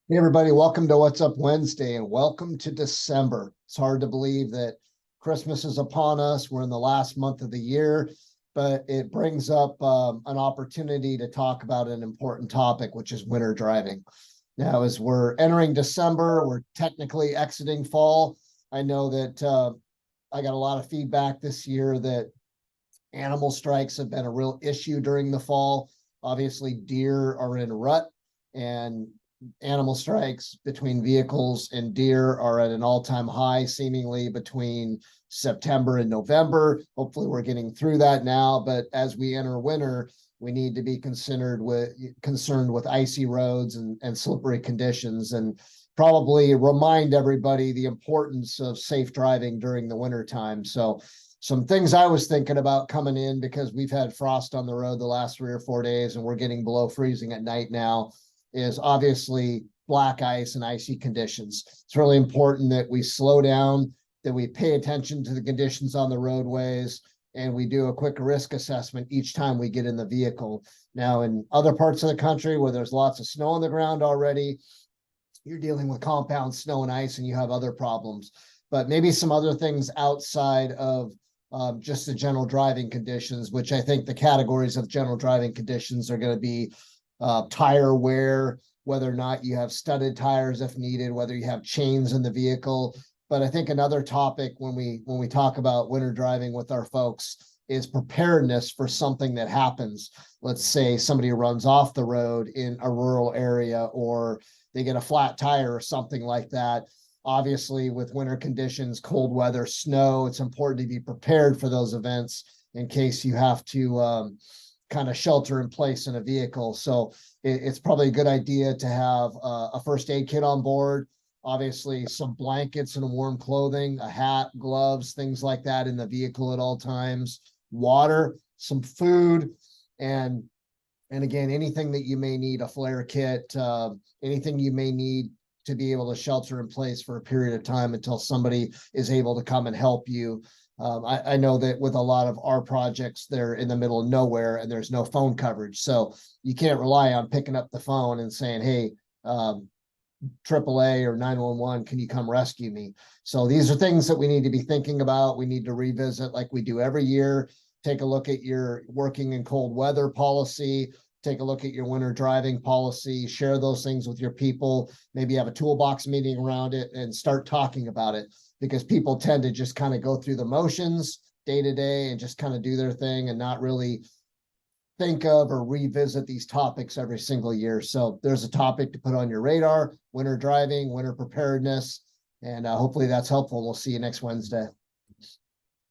Hey everybody, welcome to What's Up Wednesday and welcome to December. It's hard to believe that Christmas is upon us. We're in the last month of the year, but it brings up an opportunity to talk about an important topic, which is winter driving. Now, as we're entering December, we're technically exiting fall. I know that I got a lot of feedback this year that animal strikes have been a real issue during the fall. Obviously, deer are in a rut, and animal strikes between vehicles and deer are at an all-time high, seemingly between September and November. Hopefully, we're getting through that now. But as we enter winter, we need to be concerned with icy roads and slippery conditions, and probably remind everybody the importance of safe driving during the winter time. So some things I was thinking about coming in, because we've had frost on the road the last 3 or 4 days and we're getting below freezing at night now, is obviously black ice and icy conditions. It's really important that we slow down, that we pay attention to the conditions on the roadways, and we do a quick risk assessment each time we get in the vehicle. Now, in other parts of the country where there's lots of snow on the ground already, you're dealing with compound snow and ice and you have other problems. But maybe some other things outside of just the general driving conditions, which I think the categories of general driving conditions are going to be tire wear, whether or not you have studded tires if needed, whether you have chains in the vehicle. But I think another topic when we talk about winter driving with our folks is preparedness for something that happens. Let's say somebody runs off the road in a rural area, or they get a flat tire or something like that. Obviously, with winter conditions, cold weather, snow, it's important to be prepared for those events in case you have to kind of shelter in place in a vehicle. So it's probably a good idea to have a first aid kit on board, obviously some blankets and warm clothing, a hat, gloves, things like that in the vehicle at all times, water, some food, and again, anything that you may need, a flare kit, anything you may need to be able to shelter in place for a period of time until somebody is able to come and help you. I know that with a lot of our projects, they're in the middle of nowhere and there's no phone coverage. So you can't rely on picking up the phone and saying, hey, AAA or 911, can you come rescue me? So these are things that we need to be thinking about. We need to revisit like we do every year. Take a look at your working in cold weather policy. Take a look at your winter driving policy, share those things with your people, maybe have a toolbox meeting around it and start talking about it, because people tend to just kind of go through the motions day to day and just kind of do their thing and not really think of or revisit these topics every single year. So there's a topic to put on your radar: winter driving, winter preparedness, and hopefully that's helpful. We'll see you next Wednesday.